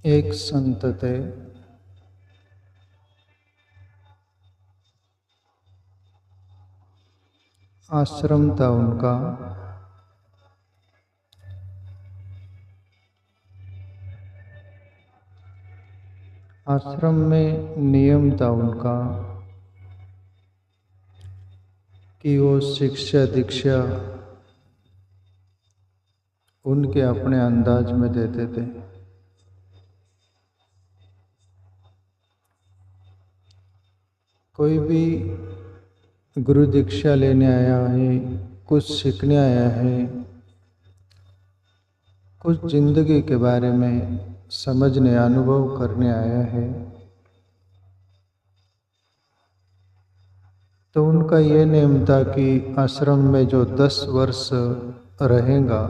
एक संत थे, आश्रम था उनका। आश्रम में नियम था उनका कि वो शिक्षा दीक्षा उनके अपने अंदाज में देते थे। कोई भी गुरु दीक्षा लेने आया है, कुछ सीखने आया है, कुछ जिंदगी के बारे में समझने अनुभव करने आया है, तो उनका ये नियम था कि आश्रम में जो 10 वर्ष रहेगा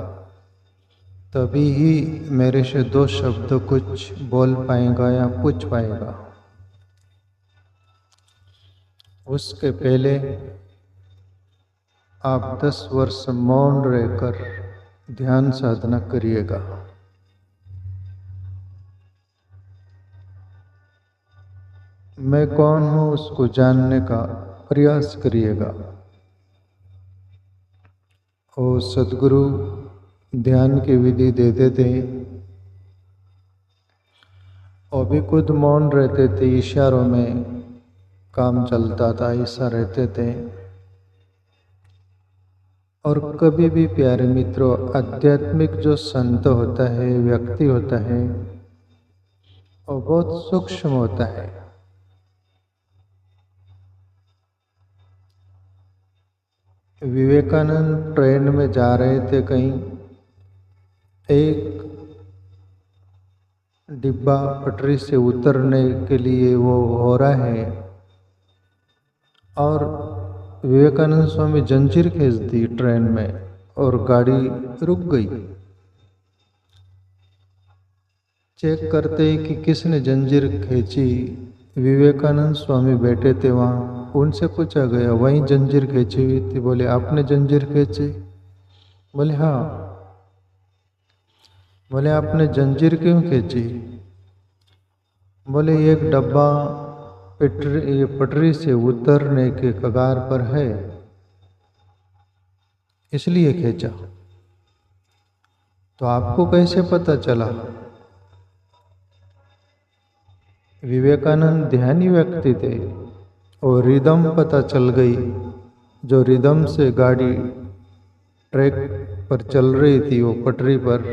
तभी ही मेरे से 2 शब्द कुछ बोल पाएगा या पूछ पाएगा। उसके पहले आप 10 वर्ष मौन रहकर ध्यान साधना करिएगा। मैं कौन हूँ उसको जानने का प्रयास करिएगा। और सद्गुरु ध्यान की विधि देते थे और भी खुद मौन रहते थे, इशारों में काम चलता था, ऐसा रहते थे। और कभी भी प्यारे मित्रों, आध्यात्मिक जो संत होता है, व्यक्ति होता है, वो बहुत सूक्ष्म होता है। विवेकानंद ट्रेन में जा रहे थे कहीं, एक डिब्बा पटरी से उतरने के लिए वो हो रहा है और विवेकानंद स्वामी जंजीर खींच दी ट्रेन में और गाड़ी रुक गई। चेक करते कि किसने जंजीर खींची, विवेकानंद स्वामी बैठे थे वहाँ, उनसे पूछा गया, वहीं जंजीर खींची हुई थी। बोले आपने जंजीर खींची? बोले हाँ। बोले आपने जंजीर क्यों खींची? बोले एक डब्बा पटरी से उतरने के कगार पर है, इसलिए खींचा। तो आपको कैसे पता चला? विवेकानंद ध्यानी व्यक्ति थे और रिदम पता चल गई। जो रिदम से गाड़ी ट्रैक पर चल रही थी, वो पटरी पर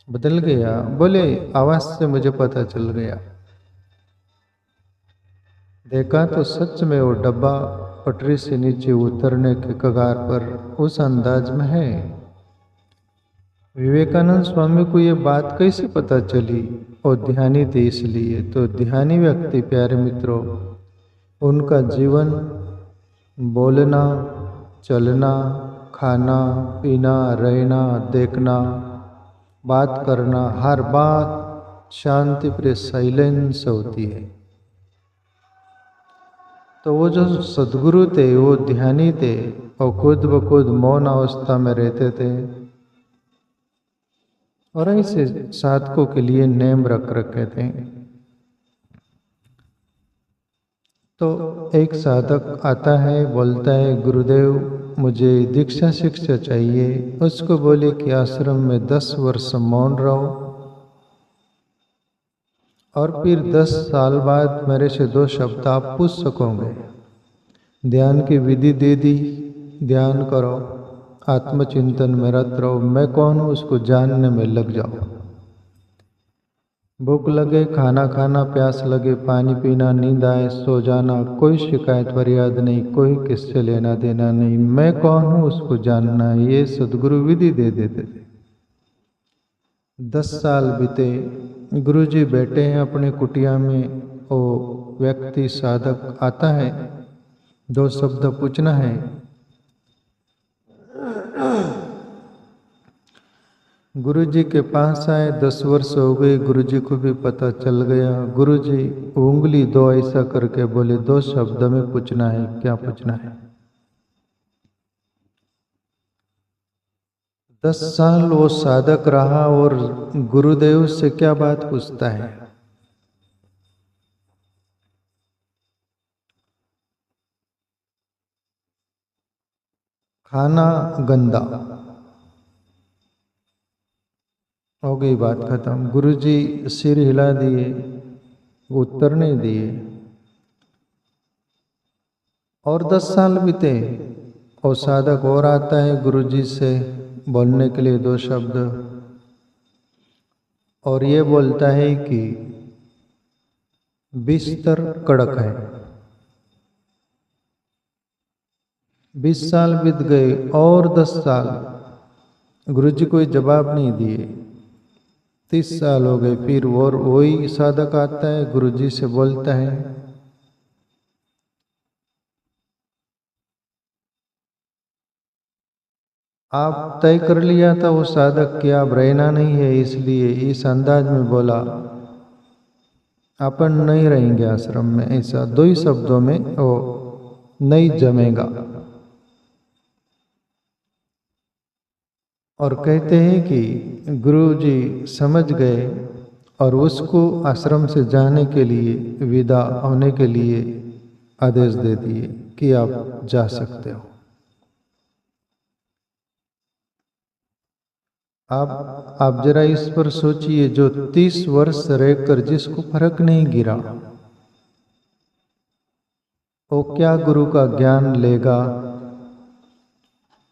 बदल गया। बोले आवाज से मुझे पता चल गया। देखा तो सच में वो डब्बा पटरी से नीचे उतरने के कगार पर उस अंदाज में है। विवेकानंद स्वामी को ये बात कैसे पता चली? और ध्यानी थे इसलिए। तो ध्यानी व्यक्ति प्यारे मित्रों, उनका जीवन बोलना, चलना, खाना, पीना, रहना, देखना, बात करना, हर बात शांति प्रिय साइलेंस होती है। तो वो जो सद्गुरु थे, वो ध्यानी थे और खुद ब खुद मौन अवस्था में रहते थे। और ऐसे साधकों के लिए नेम रख रखे थे। तो एक साधक आता है, बोलता है गुरुदेव मुझे दीक्षा शिक्षा चाहिए। उसको बोले कि आश्रम में 10 वर्ष मौन रहो और फिर 10 साल बाद मेरे से 2 शब्द आप पूछ सकोगे। ध्यान की विधि दे दी, ध्यान करो, आत्मचिंतन में रत रहो, मैं कौन हूँ उसको जानने में लग जाओ। भूख लगे खाना खाना, प्यास लगे पानी पीना, नींद आए सो जाना, कोई शिकायत फरियाद नहीं, कोई किससे लेना देना नहीं, मैं कौन हूँ उसको जानना है। ये सद्गुरु विधि दे देते थे। 10 साल बीते, गुरुजी बैठे हैं अपने कुटिया में, वो व्यक्ति साधक आता है, 2 शब्द पूछना है। गुरुजी के पास आए, 10 वर्ष हो गए, गुरुजी को भी पता चल गया। गुरुजी उंगली 2 ऐसा करके बोले 2 शब्द में पूछना है। क्या पूछना है? 10 साल वो साधक रहा और गुरुदेव से क्या बात पूछता है। खाना गंदा, हो गई बात खत्म। गुरुजी सिर हिला दिए, उत्तर नहीं दिए। और 10 साल बीते और साधक और आता है गुरुजी से बोलने के लिए 2 शब्द, और ये बोलता है कि बिस्तर कड़क है। 20 साल बीत गए और 10 साल, गुरुजी कोई जवाब नहीं दिए। 30 साल हो गए, फिर और वही साधक आता है, गुरुजी से बोलता है आप तय कर लिया था वो साधक कि आप रहना नहीं है, इसलिए इस अंदाज में बोला अपन नहीं रहेंगे आश्रम में। ऐसा 2 ही शब्दों में वो नहीं जमेगा। और कहते हैं कि गुरुजी समझ गए और उसको आश्रम से जाने के लिए, विदा होने के लिए आदेश दे दिए कि आप जा सकते हो। आप जरा इस पर सोचिए, जो 30 वर्ष रहकर जिसको फर्क नहीं गिरा, वो क्या गुरु का ज्ञान लेगा,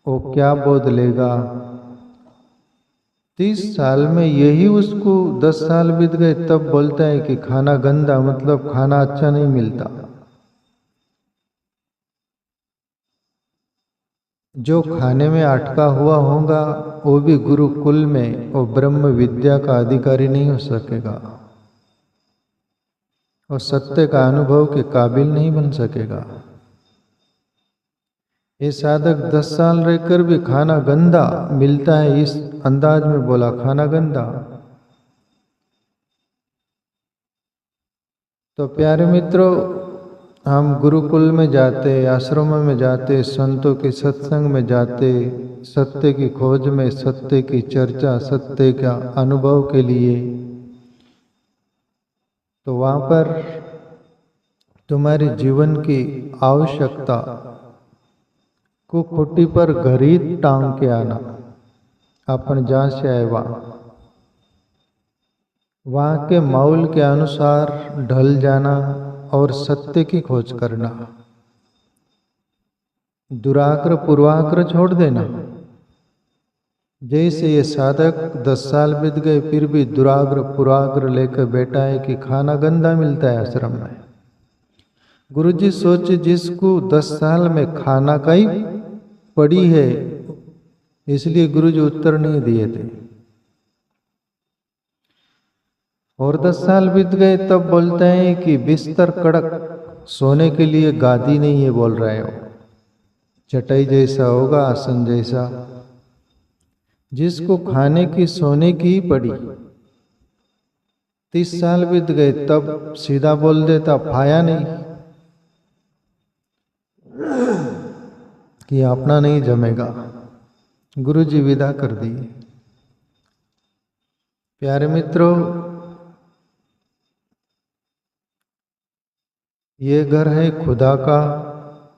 वो क्या बोध लेगा। 30 साल में यही उसको 10 साल बीत गए, तब बोलता है कि खाना गंदा, मतलब खाना अच्छा नहीं मिलता। जो खाने में अटका हुआ होगा वो भी गुरुकुल में वो ब्रह्म विद्या का अधिकारी नहीं हो सकेगा, और सत्य का अनुभव के काबिल नहीं बन सकेगा। ये साधक 10 साल रहकर भी खाना गंदा मिलता है, इस अंदाज में बोला खाना गंदा। तो प्यारे मित्रों, हम गुरुकुल में जाते, आश्रमों में जाते, संतों के सत्संग में जाते, सत्य की खोज में, सत्य की चर्चा, सत्य का अनुभव के लिए, तो वहाँ पर तुम्हारे जीवन की आवश्यकता को खुट्टी पर घरी टांग के आना। अपन जहाँ से आए वहाँ के माहौल के अनुसार ढल जाना और सत्य की खोज करना। दुराग्रह पूर्वाग्रह छोड़ देना। जैसे ये साधक 10 साल बीत गए फिर भी दुराग्रह पूर्वाग्रह लेकर बैठा है कि खाना गंदा मिलता है आश्रम में। गुरुजी सोचे जिसको 10 साल में खाना का ही पड़ी है, इसलिए गुरुजी उत्तर नहीं दिए थे। और 10 साल बीत गए तब बोलते हैं कि बिस्तर कड़क, सोने के लिए गादी नहीं है बोल रहे हो, चटाई जैसा होगा, आसन जैसा। जिसको खाने की सोने की ही पड़ी, 30 साल बीत गए तब सीधा बोल देता फाया नहीं कि अपना नहीं जमेगा। गुरुजी विदा कर दिए। प्यारे मित्रों, ये घर है खुदा का,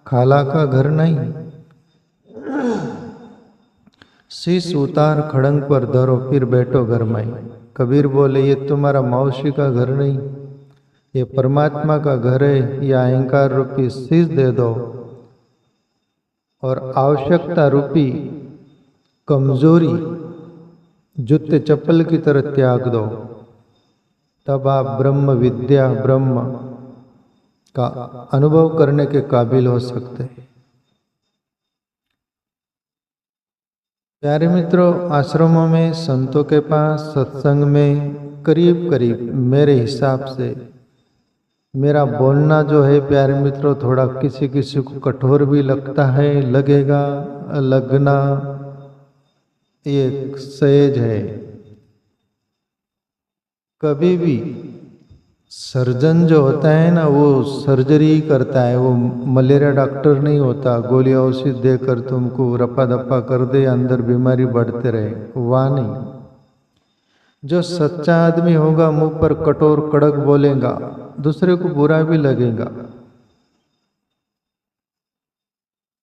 खाला का घर नहीं। शीश उतार खड़ंग पर धरो, फिर बैठो घर में। कबीर बोले ये तुम्हारा मौसी का घर नहीं, ये परमात्मा का घर है। या अहंकार रूपी शीश दे दो और आवश्यकता रूपी कमजोरी जूते चप्पल की तरह त्याग दो, तब आप ब्रह्म विद्या, ब्रह्म का अनुभव करने के काबिल हो सकते हैं। प्यारे मित्रों, आश्रमों में, संतों के पास, सत्संग में करीब करीब मेरे हिसाब से मेरा बोलना जो है प्यारे मित्रों, थोड़ा किसी किसी को कठोर भी लगता है, लगेगा, लगना ये सहज है। कभी भी सर्जन जो होता है ना वो सर्जरी करता है, वो मलेरिया डॉक्टर नहीं होता, गोली औषधि देकर तुमको रपा दप्पा कर दे, अंदर बीमारी बढ़ते रहे, वह नहीं। जो सच्चा आदमी होगा मुंह पर कठोर कड़क बोलेगा, दूसरे को बुरा भी लगेगा।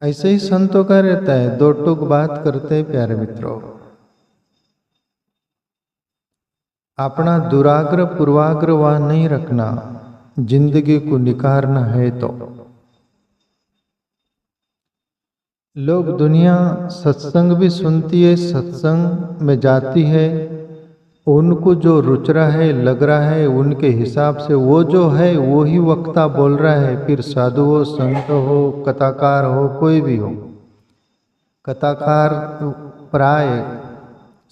ऐसे ही संतों का रहता है, दो टूक बात करते हैं प्यारे मित्रों। अपना दुराग्रह पूर्वाग्रह वह नहीं रखना, जिंदगी को निखारना है तो। लोग दुनिया सत्संग भी सुनती है, सत्संग में जाती है, उनको जो रुच रहा है लग रहा है उनके हिसाब से वो जो है वो ही वक्ता बोल रहा है, फिर साधु हो, संत हो, कथाकार हो, कोई भी हो। कथाकार प्राय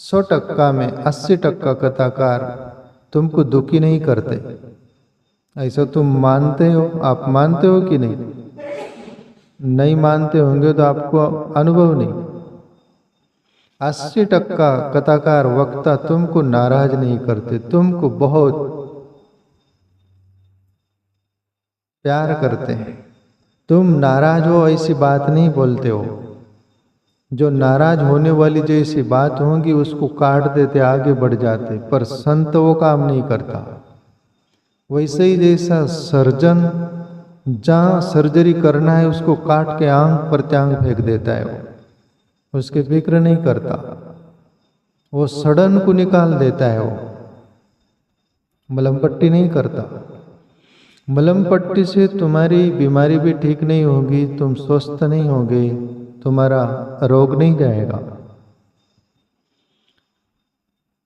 100% में 80% कथाकार तुमको दुखी नहीं करते, ऐसा तुम मानते हो? आप मानते हो कि नहीं? नहीं मानते होंगे तो आपको अनुभव नहीं। 80% कथाकार वक्ता तुमको नाराज नहीं करते, तुमको बहुत प्यार करते हैं। तुम नाराज हो ऐसी बात नहीं बोलते हो, जो नाराज होने वाली जैसी बात होगी उसको काट देते, आगे बढ़ जाते, पर संत वो काम नहीं करता। वैसे ही जैसा सर्जन जहाँ सर्जरी करना है उसको काट के आंख प्रत्यांग फेंक देता है, वो उसके फिक्र नहीं करता, वो सड़न को निकाल देता है, वो मलम पट्टी नहीं करता। मलम पट्टी से तुम्हारी बीमारी भी ठीक नहीं होगी, तुम स्वस्थ नहीं होगे, तुम्हारा रोग नहीं जाएगा।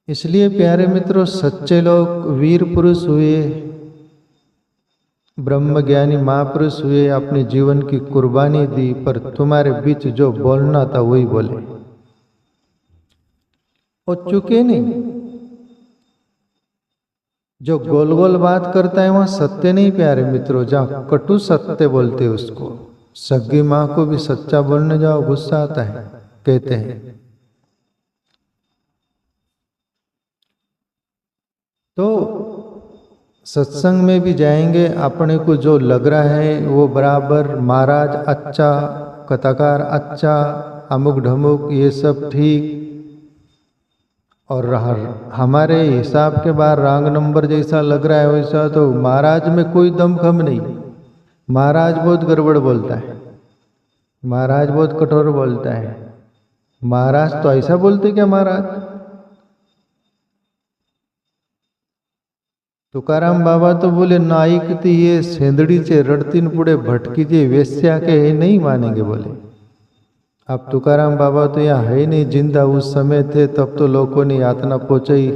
इसलिए प्यारे मित्रों, सच्चे लोग वीर पुरुष हुए, ब्रह्मज्ञानी महापुरुष हुए, अपने जीवन की कुर्बानी दी, पर तुम्हारे बीच जो बोलना था वही बोले, वो चुके नहीं। जो गोल गोल बात करता है वहां सत्य नहीं प्यारे मित्रों, जहां कटु सत्य बोलते उसको। सगी माँ को भी सच्चा बोलने जाओ गुस्सा आता है, कहते हैं। तो सत्संग में भी जाएंगे, अपने को जो लग रहा है वो बराबर, महाराज अच्छा, कथाकार अच्छा, अमुक ढमुक ये सब ठीक, और हमारे हिसाब के बाद रंग नंबर जैसा लग रहा है वैसा, तो महाराज में कोई दम खम नहीं। महाराज बहुत गड़बड़ बोलता है, महाराज बहुत कठोर बोलता है। महाराज तो ऐसा बोलते क्या महाराज? तुकाराम बाबा तो बोले, नाइक थी ये सेंदड़ी से रड़तीन पुड़े भटकी जे वेश्या के है नहीं मानेंगे बोले। अब तुकाराम बाबा तो यहाँ है नहीं, जिंदा उस समय थे तब तो लोगों ने यातना पहुंचाई,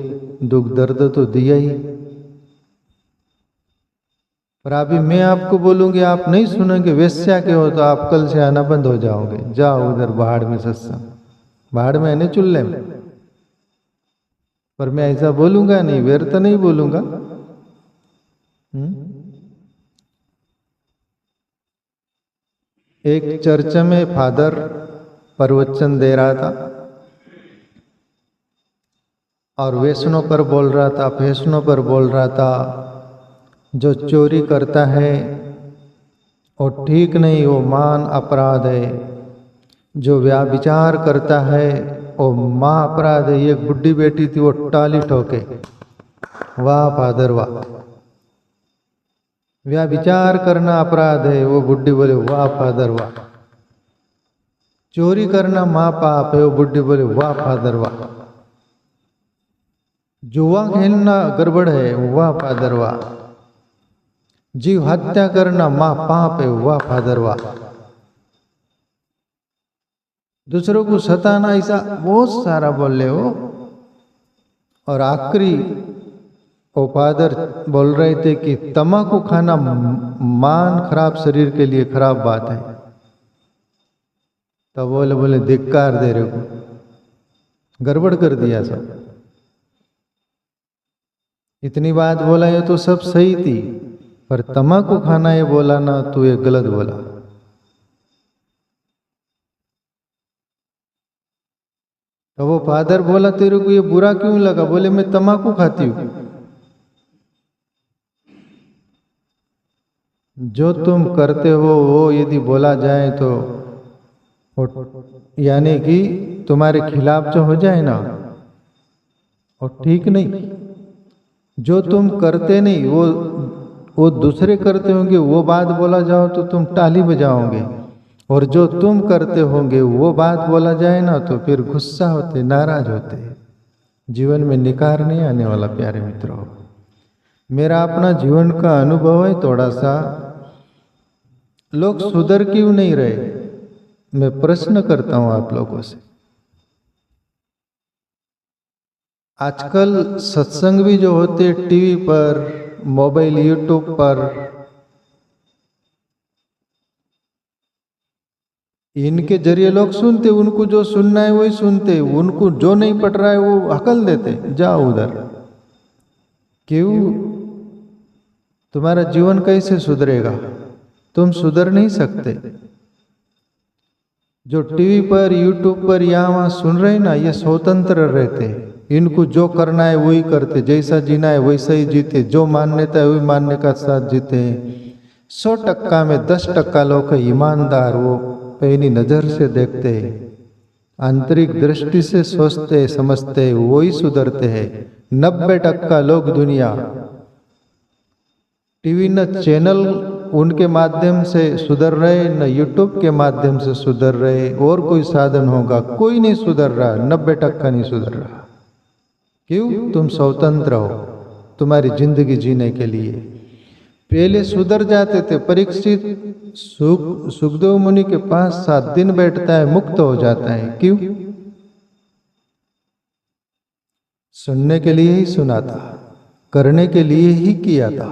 दुख दर्द तो दिया ही। पर अभी मैं आपको बोलूंगी, आप नहीं सुनेंगे, वेश्या के हो तो आप कल से आना बंद हो जाओगे। जाओ उधर बाहर में सत्संग, बाहर में नहीं चुल्ले में। पर मैं ऐसा बोलूंगा नहीं, व्यर्थ नहीं बोलूंगा। एक चर्च में फादर प्रवचन दे रहा था और वैष्णव पर बोल रहा था, फैसनों पर बोल रहा था। जो चोरी करता है वो ठीक नहीं, वो मान अपराध है। जो व्याभिचार करता है वो मां अपराध है। एक बुढ़ी बेटी थी, वो टाली ठोके, वाह फादर वाह। व्याभिचार करना अपराध है, वो बुढ़ी बोले वाह फादर वाह। चोरी करना मां पाप है, वो बुढ़ी बोले वाह फादर वाह। जुआ खेलना गड़बड़ है, वाह फादर वाह। जीव हत्या करना मां पाप है, वाह फादर वाह। दूसरों को सताना, ऐसा बहुत सारा बोल रहे हो। और आखिरी वो फादर बोल रहे थे कि तम्बाकू खाना मान खराब, शरीर के लिए खराब बात है। तब बोले धिक्कार दे रहे हो, गड़बड़ कर दिया सब। इतनी बात बोला ये तो सब सही थी, पर तम्बाकू खाना ये बोला ना तो ये गलत बोला। तो वो फादर बोला, तेरे को ये बुरा क्यों लगा? बोले मैं तम्बाकू खाती हूँ। जो तुम करते हो वो यदि बोला जाए तो यानी कि तुम्हारे खिलाफ जो हो जाए ना, और ठीक नहीं। जो तुम करते नहीं वो दूसरे करते होंगे, वो बात बोला जाओ तो तुम ताली बजाओगे, और जो तुम करते होंगे वो बात बोला जाए ना तो फिर गुस्सा होते, नाराज होते। जीवन में निखार नहीं आने वाला प्यारे मित्रों। मेरा अपना जीवन का अनुभव है थोड़ा सा। लोग सुधर क्यों नहीं रहे, मैं प्रश्न करता हूं आप लोगों से। आजकल सत्संग भी जो होते टीवी पर, मोबाइल, यूट्यूब पर, इनके जरिए लोग सुनते, उनको जो सुनना है वही सुनते, उनको जो नहीं पड़ रहा है वो हकल देते, जाओ उधर। क्यों? तुम्हारा जीवन कैसे सुधरेगा? तुम सुधर नहीं सकते। जो टीवी पर, यूट्यूब पर यहाँ वहाँ सुन रहे ना, ये स्वतंत्र रहते। इनको जो करना है वही करते, जैसा जीना है वैसा ही जीते, जो मान्यता है वही मान्य का साथ जीते। 100% में 10% लोग ईमानदार, वो पहली नजर से देखते, आंतरिक दृष्टि से सोचते समझते, वही सुधरते हैं। 90% लोग दुनिया टीवी न चैनल उनके माध्यम से सुधर रहे, न यूट्यूब के माध्यम से सुधर रहे, और कोई साधन होगा, कोई नहीं सुधर रहा, 90% नहीं सुधर रहा। क्यों? तुम स्वतंत्र हो तुम्हारी जिंदगी जीने के लिए। पहले सुधर जाते थे। परीक्षित सुखदेव मुनि के पास 7 दिन बैठता है, मुक्त हो जाता है। क्यों? सुनने के लिए ही सुना था, करने के लिए ही किया था,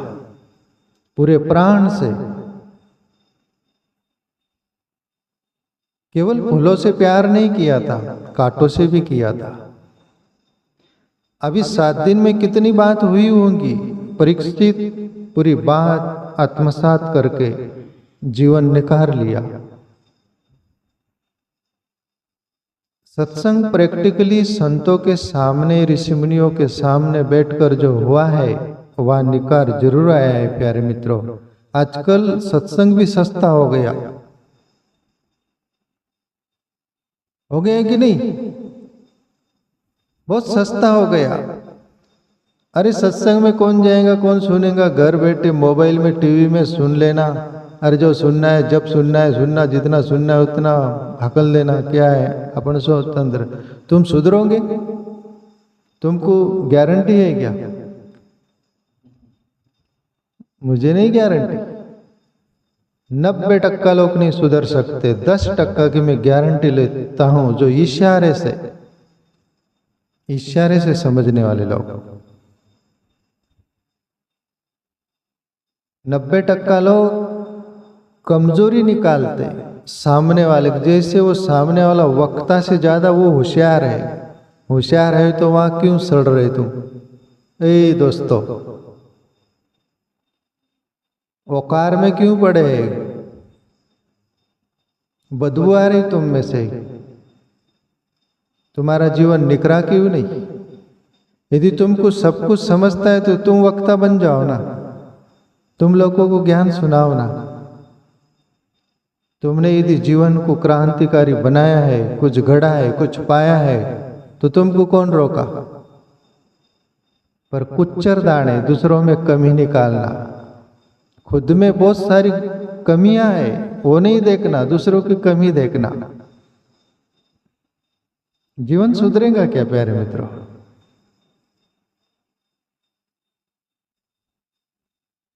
पूरे प्राण से। केवल फूलों से प्यार नहीं किया था, कांटों से भी किया था। अभी 7 दिन में कितनी बात हुई होंगी। परीक्षित पूरी बात आत्मसात करके जीवन निखार लिया। सत्संग प्रैक्टिकली संतों के सामने, ऋषि मुनियों के सामने बैठकर जो हुआ है वह निखार जरूर आया है प्यारे मित्रों। आजकल सत्संग भी सस्ता हो गया कि नहीं? बहुत सस्ता हो गया। अरे सत्संग में कौन जाएगा, कौन सुनेगा? घर बैठे मोबाइल में, टीवी में सुन लेना। अरे जो सुनना है, जब सुनना है सुनना, जितना सुनना है उतना हकल देना। क्या है, अपन स्वतंत्र। तुम सुधरोगे? तुमको गारंटी है क्या? मुझे नहीं गारंटी। 90% लोग नहीं सुधर सकते। 10% की मैं गारंटी लेता हूं, जो इशारे से समझने वाले लोग। 90% लोग कमजोरी निकालते सामने वाले, जैसे वो सामने वाला वक्ता से ज्यादा वो होशियार है। होशियार है तो वहां क्यों सड़ रहे तुम? ए दोस्तों, औकार में क्यों पड़े? बदबू आ रही तुम में से। तुम्हारा जीवन निकरा क्यों नहीं? यदि तुमको सब कुछ समझता है तो तुम वक्ता बन जाओ ना, तुम लोगों को ज्ञान सुनाओ ना। तुमने यदि जीवन को क्रांतिकारी बनाया है, कुछ गढ़ा है, कुछ पाया है, तो तुमको कौन रोका? पर कुच्चर दाने, दूसरों में कमी निकालना। खुद में बहुत सारी कमियां है, वो नहीं देखना, दूसरों की कमी देखना। जीवन सुधरेगा क्या प्यारे मित्रों?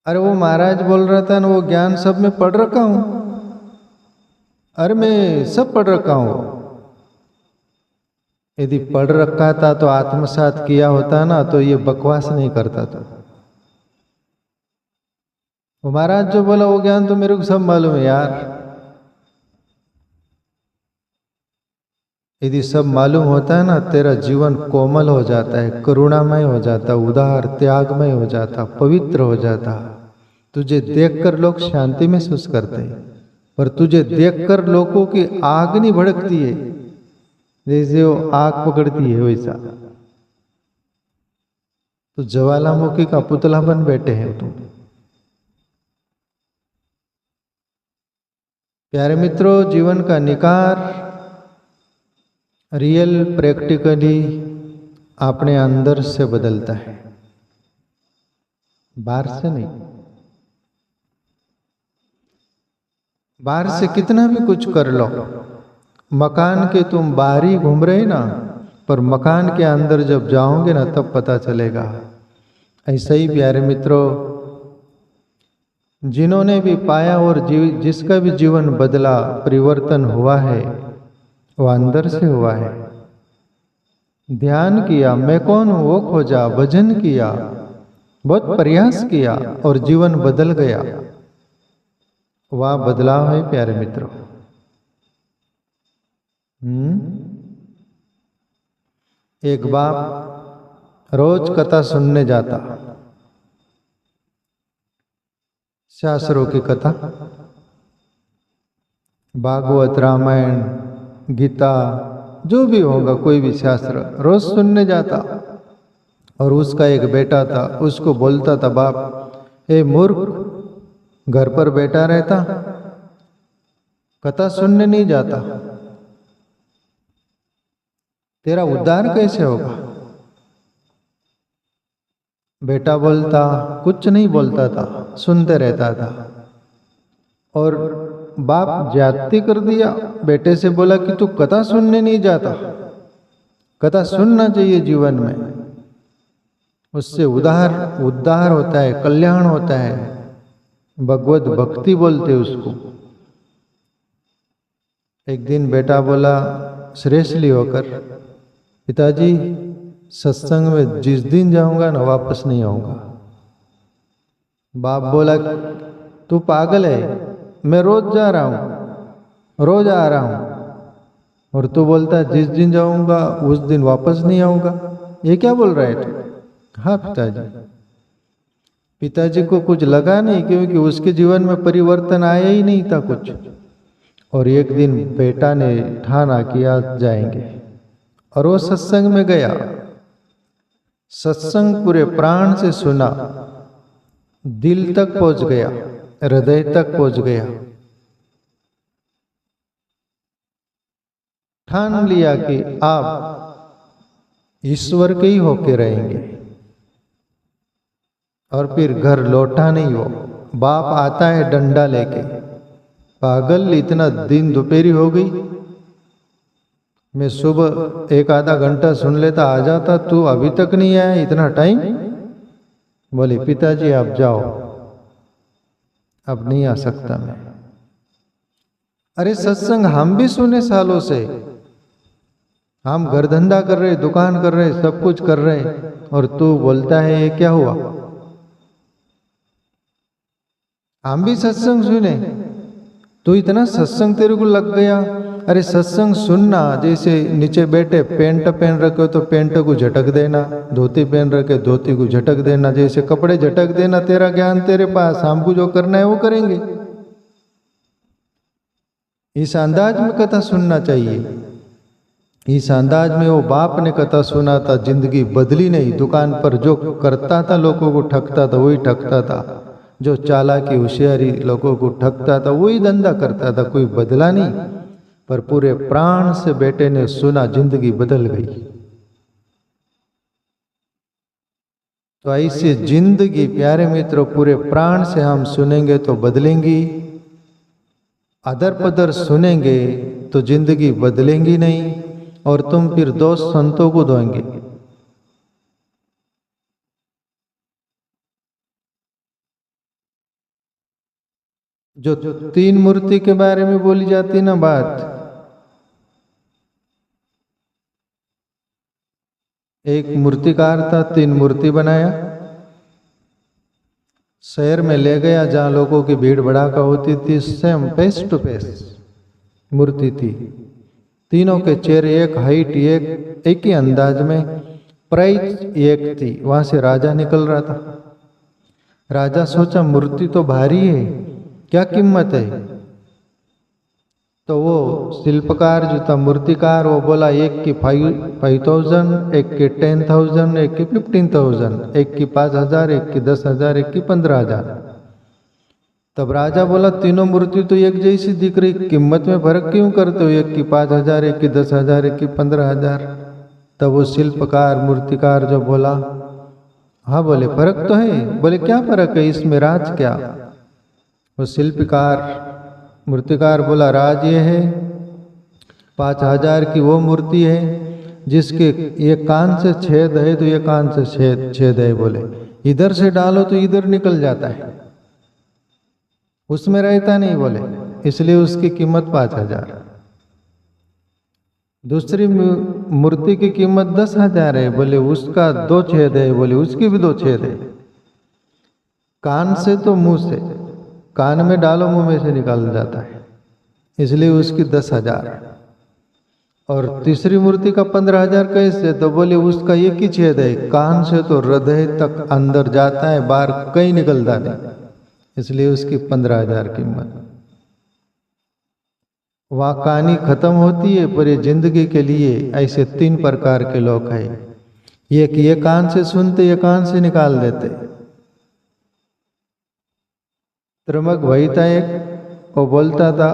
अरे वो महाराज बोल रहा था ना, वो ज्ञान सब में पढ़ रखा हूं। अरे मैं सब पढ़ रखा हूं। यदि पढ़ रखा था तो आत्मसात किया होता ना, तो ये बकवास नहीं करता था। वो महाराज जो बोला वो ज्ञान तो मेरे को सब मालूम है यार। यदि सब मालूम होता है ना, तेरा जीवन कोमल हो जाता है, करुणामय हो जाता, उदार, त्यागमय हो जाता, पवित्र हो जाता। तुझे देखकर लोग शांति महसूस करते हैं, पर तुझे देखकर लोगों की आग नहीं भड़कती है, जैसे वो आग पकड़ती है वैसा। तो ज्वालामुखी का पुतला बन बैठे हैं तुम। प्यारे मित्रों, जीवन का निकार रियल प्रैक्टिकली अपने अंदर से बदलता है, बाहर से नहीं। बाहर से कितना भी कुछ कर लो, मकान के तुम बाहर ही घूम रहे ना, पर मकान के अंदर जब जाओगे ना तब पता चलेगा। ऐसा ही प्यारे मित्रों, जिन्होंने भी पाया और जिसका भी जीवन बदला, परिवर्तन हुआ है, वो अंदर से हुआ है। ध्यान किया, मैं कौन हूं वो खोजा, भजन किया, बहुत प्रयास किया और जीवन बदल गया। वह बदलाव है प्यारे मित्रों। एक बाप रोज कथा सुनने जाता, शास्त्रों की कथा, भागवत, रामायण, गीता, जो भी होगा कोई भी शास्त्र रोज सुनने जाता। और उसका एक बेटा था, उसको बोलता था, बाप ए मूर्ख, घर पर बैठा रहता, कथा सुनने नहीं जाता, तेरा उद्धार कैसे होगा। बेटा बोलता, कुछ नहीं बोलता था, सुनते रहता था। और बाप जाति कर दिया, बेटे से बोला कि तू कथा सुनने नहीं जाता, कथा सुनना चाहिए जीवन में, उससे उद्धार होता है, कल्याण होता है, भगवत भक्ति बोलते उसको। एक दिन बेटा बोला श्रेष्ठली होकर, पिताजी सत्संग में जिस दिन जाऊंगा ना वापस नहीं आऊंगा। बाप बोला तू पागल है, मैं रोज जा रहा हूं, रोज आ रहा हूं, और तू बोलता है जिस दिन जाऊंगा उस दिन वापस नहीं आऊंगा, ये क्या बोल रहा है तू। हाँ पिताजी। पिताजी को कुछ लगा नहीं, क्योंकि उसके जीवन में परिवर्तन आया ही नहीं था कुछ। और एक दिन बेटा ने ठाना किया जाएंगे, और वो सत्संग में गया। सत्संग पूरे प्राण से सुना, दिल तक पहुंच गया, हृदय तक पहुंच गया। ठान लिया कि आप ईश्वर के ही होके रहेंगे। और फिर घर लौटा नहीं हो। बाप आता है डंडा लेके, पागल, इतना दिन दोपहरी हो गई, मैं सुबह एक आधा घंटा सुन लेता, आ जाता, तू अभी तक नहीं आया, इतना टाइम। बोले पिताजी आप जाओ, अब नहीं आ सकता मैं। अरे सत्संग हम भी सुने सालों से, हम घर धंधा कर रहे, दुकान कर रहे, सब कुछ कर रहे, और तू बोलता है ये क्या हुआ। हम भी सत्संग सुने, तो इतना सत्संग तेरे को लग गया। अरे सत्संग सुनना, जैसे नीचे बैठे पेंट पहन रखे हो तो पेंट को झटक देना, धोती पहन रखे धोती को झटक देना, जैसे कपड़े झटक देना। तेरा ज्ञान तेरे पास, हमको जो करना है वो करेंगे। इस अंदाज में कथा सुनना चाहिए। इस अंदाज में वो बाप ने कथा सुना था, जिंदगी बदली नहीं। दुकान पर जो करता था, लोगों को ठगता था, वही ठगता था। जो चालाकी होशियारी लोगों को ठगता था, वही धंधा करता था, कोई बदला नहीं। पर पूरे प्राण से बेटे ने सुना, जिंदगी बदल गई। तो ऐसे जिंदगी प्यारे मित्रों, पूरे प्राण से हम सुनेंगे तो बदलेंगी, अदर पदर सुनेंगे तो जिंदगी बदलेंगी नहीं, और तुम फिर दोष संतों को दोगे। जो तीन मूर्ति के बारे में बोली जाती ना बात, एक मूर्तिकार था, तीन मूर्ति बनाया, शहर में ले गया जहां लोगों की भीड़ भड़ाका होती थी, सेम फेस टू फेस मूर्ति थी। तीनों के चेहरे एक, हाइट एक ही अंदाज में, प्राइस एक थी। वहां से राजा निकल रहा था। राजा सोचा मूर्ति तो भारी है, क्या कीमत है। तो वो शिल्पकार जो था, मूर्तिकार, वो बोला एक की 5,000, एक की 10,000, एक की 15,000, एक की 5,000, एक की 10,000, एक की 15,000। तब राजा बोला, तीनों मूर्ति तो एक जैसी दिख रही, कीमत में फर्क क्यों करते हो? एक की 5,000, एक की 10,000, एक की 15,000। तब वो शिल्पकार मूर्तिकार जो बोला, हाँ बोले फर्क तो है। बोले क्या फर्क है, इसमें राज क्या? वो शिल्पकार मूर्तिकार बोला, राज ये है 5,000 की वो मूर्ति है जिसके एक कान से छेद है तो एक कान से छेद है। बोले इधर से डालो तो इधर निकल जाता है, उसमें रहता नहीं। बोले इसलिए उसकी कीमत 5,000। दूसरी मूर्ति की कीमत 10,000 है। बोले उसका 2 छेद है। बोले उसकी भी 2 छेद है, कान से तो मुंह से, कान में डालो मुंह में से निकाल जाता है, इसलिए उसकी 10,000। और तीसरी मूर्ति का 15,000 कैसे? तो बोले उसका एक ही छेद है, कान से तो हृदय तक अंदर जाता है, बाहर कहीं निकलता नहीं, इसलिए उसकी 15,000 कीमत। वहाँ कहानी खत्म होती है, पर ये जिंदगी के लिए ऐसे 3 प्रकार के लोग हैं। एक ये कान से सुनते, ये कान से निकाल देते। त्रमक वही था एक, वो बोलता था,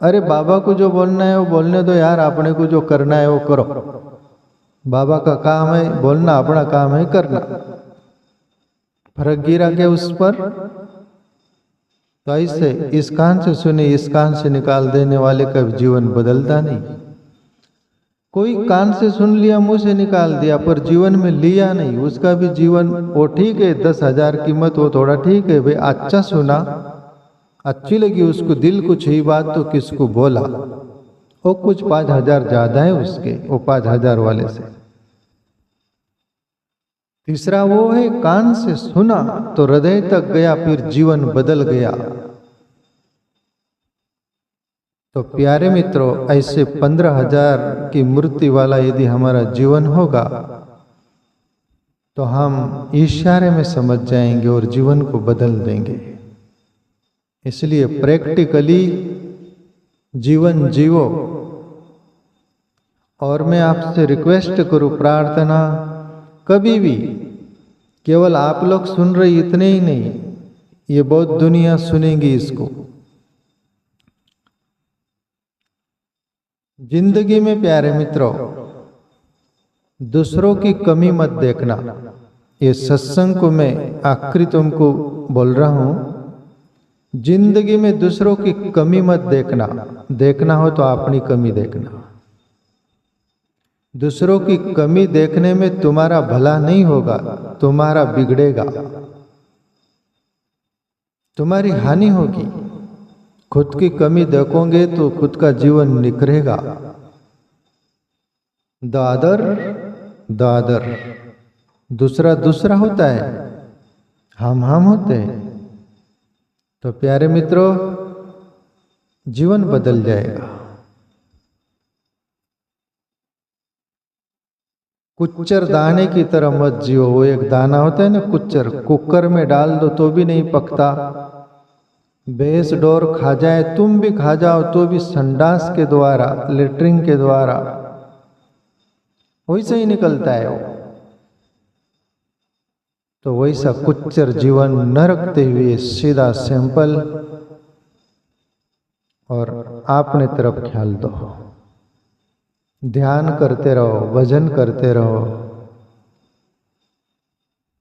अरे बाबा को जो बोलना है वो बोलने दो यार, अपने को जो करना है वो करो। बाबा का काम है बोलना, अपना काम है करना। फर्क गिरा के उस पर। तो ऐसे इस कान से सुने, इस कान से निकाल देने वाले का जीवन बदलता नहीं। कोई कान से सुन लिया, मुंह से निकाल दिया, पर जीवन में लिया नहीं, उसका भी जीवन वो ठीक है। 10,000 कीमत वो थोड़ा ठीक है भाई, अच्छा सुना, अच्छी लगी उसको, दिल को छुई बात तो किसको बोला, वो कुछ 5,000 ज्यादा है उसके, वो 5,000 वाले से। तीसरा वो है कान से सुना तो हृदय तक गया, फिर जीवन बदल गया। तो प्यारे मित्रों, ऐसे 15,000 की मूर्ति वाला यदि हमारा जीवन होगा तो हम इशारे में समझ जाएंगे और जीवन को बदल देंगे। इसलिए प्रैक्टिकली जीवन जियो। और मैं आपसे रिक्वेस्ट करूं, प्रार्थना, कभी भी केवल आप लोग सुन रहे इतने ही नहीं, ये बहुत दुनिया सुनेगी इसको। जिंदगी में प्यारे मित्रों, दूसरों की कमी मत देखना। ये सत्संग को मैं आखिरी तुमको बोल रहा हूं, जिंदगी में दूसरों की कमी मत देखना। देखना हो तो अपनी कमी देखना। दूसरों की कमी देखने में तुम्हारा भला नहीं होगा, तुम्हारा बिगड़ेगा, तुम्हारी हानि होगी। खुद की कमी देखोगे तो खुद का जीवन निखरेगा। दादर दादर, दूसरा दूसरा होता है, हम होते हैं। तो प्यारे मित्रों, जीवन बदल जाएगा। कुच्चर दाने की तरह मत जियो। वो एक दाना होता है ना कुच्चर, कुकर में डाल दो तो भी नहीं पकता, भैंस डोर खा जाए, तुम भी खा जाओ तो भी संडास के द्वारा, लेटरिन के द्वारा वैसे ही निकलता है वो। तो वैसा कुच्चर जीवन न रखते हुए सीधा सिंपल और अपने तरफ ख्याल दो। ध्यान करते रहो, भजन करते रहो,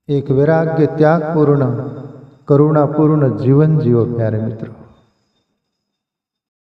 एक वैराग्य त्याग पूर्ण, करुणा पूर्ण जीवन जियो प्यारे मित्रों।